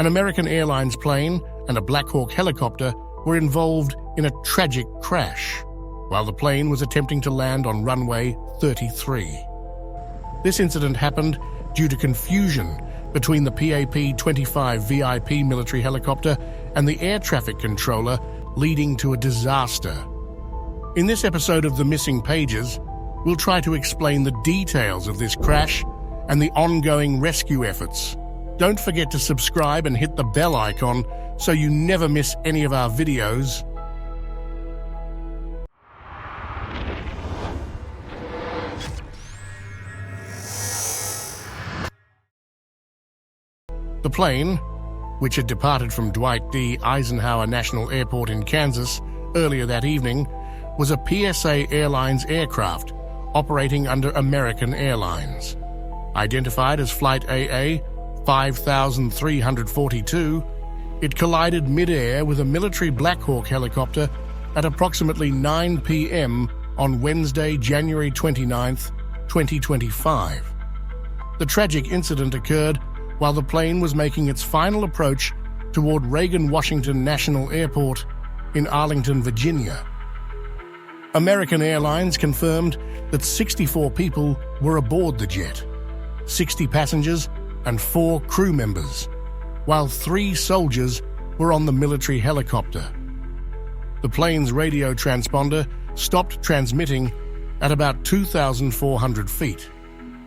An American Airlines plane and a Blackhawk helicopter were involved in a tragic crash while the plane was attempting to land on runway 33. This incident happened due to confusion between the PAP-25 VIP military helicopter and the air traffic controller, leading to a disaster. In this episode of The Missing Pages, we'll try to explain the details of this crash and the ongoing rescue efforts. Don't forget to subscribe and hit the bell icon so you never miss any of our videos. The plane, which had departed from Dwight D. Eisenhower National Airport in Kansas earlier that evening, was a PSA Airlines aircraft operating under American Airlines. Identified as Flight AA5342, it collided midair with a military Blackhawk helicopter at approximately 9 p.m. on Wednesday, January 29, 2025. The tragic incident occurred while the plane was making its final approach toward Reagan-Washington National Airport in Arlington, Virginia. American Airlines confirmed that 64 people were aboard the jet, 60 passengers and 4 crew members, while 3 soldiers were on the military helicopter. The plane's radio transponder stopped transmitting at about 2,400 feet,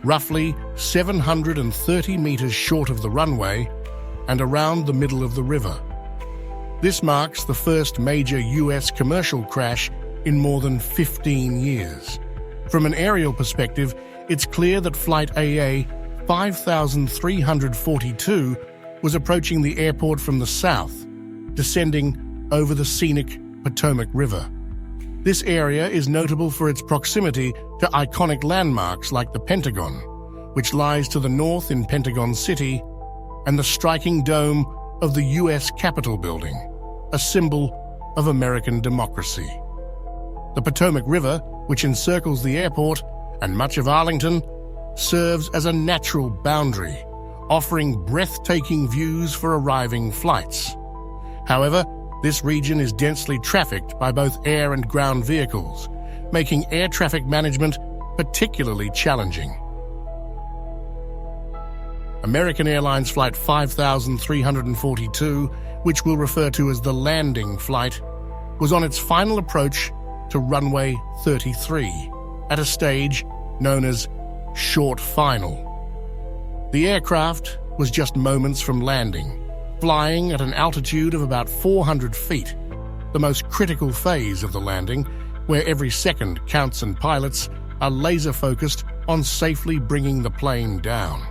roughly 730 meters short of the runway and around the middle of the river. This marks the first major U.S. commercial crash in more than 15 years. From an aerial perspective, it's clear that Flight AA5342 was approaching the airport from the south, descending over the scenic Potomac River. This area is notable for its proximity to iconic landmarks like the Pentagon, which lies to the north in Pentagon City, and the striking dome of the U.S. Capitol building, a symbol of American democracy. The Potomac River, which encircles the airport and much of Arlington, serves as a natural boundary, offering breathtaking views for arriving flights. However, this region is densely trafficked by both air and ground vehicles, making air traffic management particularly challenging. American Airlines Flight 5342, which we'll refer to as the landing flight, was on its final approach to runway 33 at a stage known as short final. The aircraft was just moments from landing, flying at an altitude of about 400 feet, the most critical phase of the landing, where every second counts and pilots are laser-focused on safely bringing the plane down.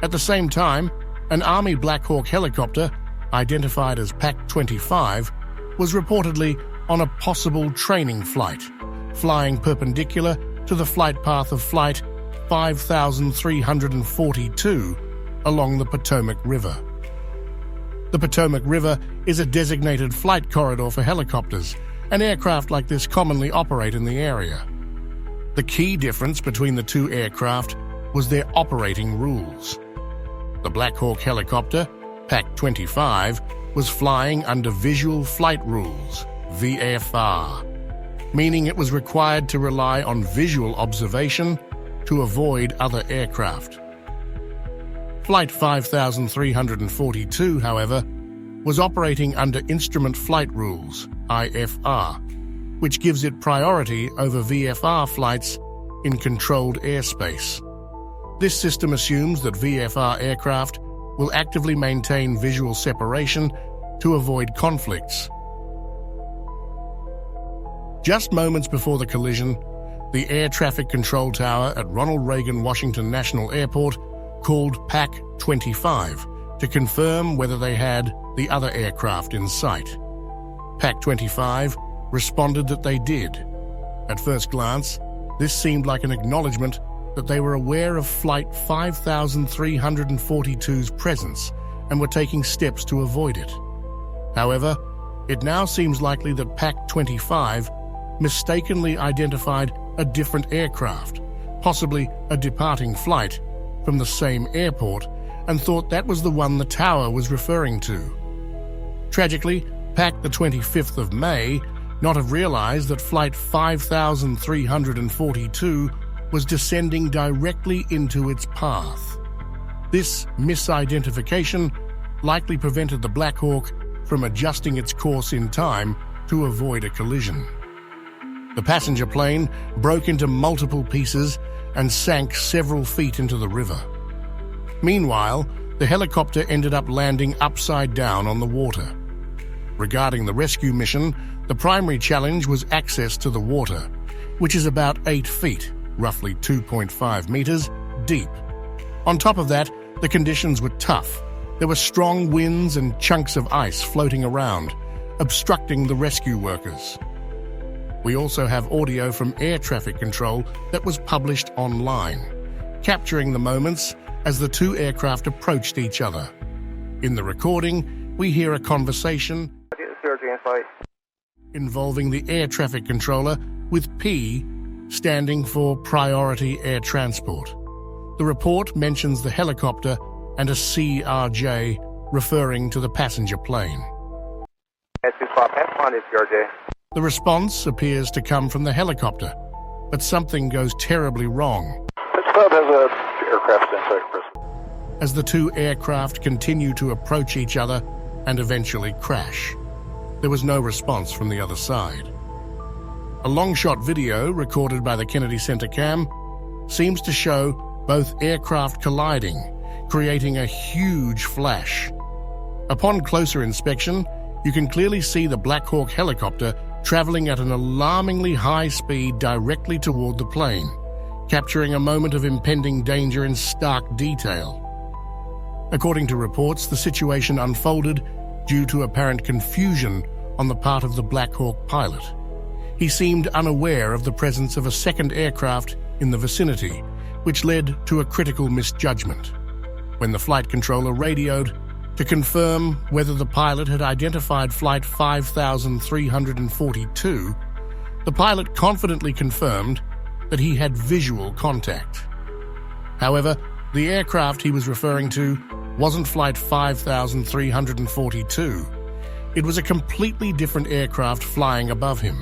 At the same time, an Army Blackhawk helicopter, identified as PAC-25, was reportedly on a possible training flight, flying perpendicular to the flight path of Flight 5342 along the Potomac River. The Potomac River is a designated flight corridor for helicopters, and aircraft like this commonly operate in the area. The key difference between the two aircraft was their operating rules. The Blackhawk helicopter, PAC-25, was flying under Visual Flight Rules, VFR, meaning it was required to rely on visual observation to avoid other aircraft. Flight 5342, however, was operating under Instrument Flight Rules, IFR, which gives it priority over VFR flights in controlled airspace. This system assumes that VFR aircraft will actively maintain visual separation to avoid conflicts. Just moments before the collision, the air traffic control tower at Ronald Reagan Washington National Airport called PAC-25 to confirm whether they had the other aircraft in sight. PAC-25 responded that they did. At first glance, this seemed like an acknowledgement that they were aware of Flight 5342's presence and were taking steps to avoid it. However, it now seems likely that PAC-25 mistakenly identified a different aircraft, possibly a departing flight, from the same airport, and thought that was the one the tower was referring to. Tragically, PAC the 25th of May not have realized that Flight 5342 was descending directly into its path. This misidentification likely prevented the Blackhawk from adjusting its course in time to avoid a collision. The passenger plane broke into multiple pieces and sank several feet into the river. Meanwhile, the helicopter ended up landing upside down on the water. Regarding the rescue mission, the primary challenge was access to the water, which is about 8 feet, roughly 2.5 meters, deep. On top of that, the conditions were tough. There were strong winds and chunks of ice floating around, obstructing the rescue workers. We also have audio from air traffic control that was published online, capturing the moments as the two aircraft approached each other. In the recording, we hear a conversation involving the air traffic controller with P standing for Priority Air Transport. The report mentions the helicopter and a CRJ referring to the passenger plane. The response appears to come from the helicopter, but something goes terribly wrong. As the two aircraft continue to approach each other and eventually crash. There was no response from the other side. A long-shot video recorded by the Kennedy Center Cam seems to show both aircraft colliding, creating a huge flash. Upon closer inspection, you can clearly see the Blackhawk helicopter traveling at an alarmingly high speed directly toward the plane, capturing a moment of impending danger in stark detail. According to reports, the situation unfolded due to apparent confusion on the part of the Blackhawk pilot. He seemed unaware of the presence of a second aircraft in the vicinity, which led to a critical misjudgment. When the flight controller radioed to confirm whether the pilot had identified Flight 5342, the pilot confidently confirmed that he had visual contact. However, the aircraft he was referring to wasn't Flight 5342. It was a completely different aircraft flying above him.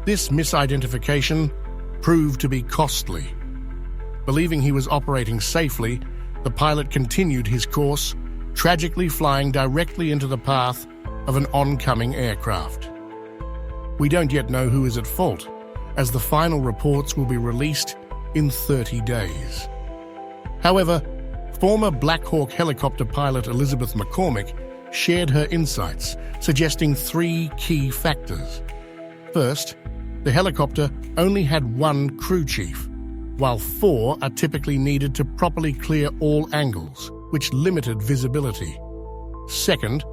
This misidentification proved to be costly. Believing he was operating safely, the pilot continued his course, tragically flying directly into the path of an oncoming aircraft. We don't yet know who is at fault, as the final reports will be released in 30 days. However, former Blackhawk helicopter pilot Elizabeth McCormick shared her insights, suggesting 3 key factors. First, the helicopter only had 1 crew chief, while 4 are typically needed to properly clear all angles, which limited visibility. Second,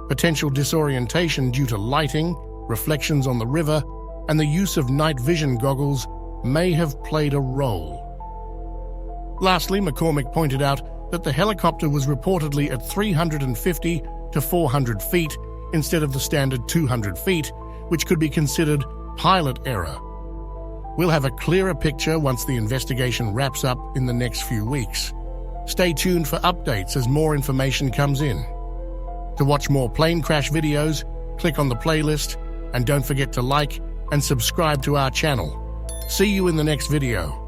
potential disorientation due to lighting, reflections on the river, and the use of night vision goggles may have played a role. Lastly, McCormick pointed out that the helicopter was reportedly at 350 to 400 feet instead of the standard 200 feet, which could be considered pilot error. We'll have a clearer picture once the investigation wraps up in the next few weeks. Stay tuned for updates as more information comes in. To watch more plane crash videos, click on the playlist, and don't forget to like and subscribe to our channel. See you in the next video.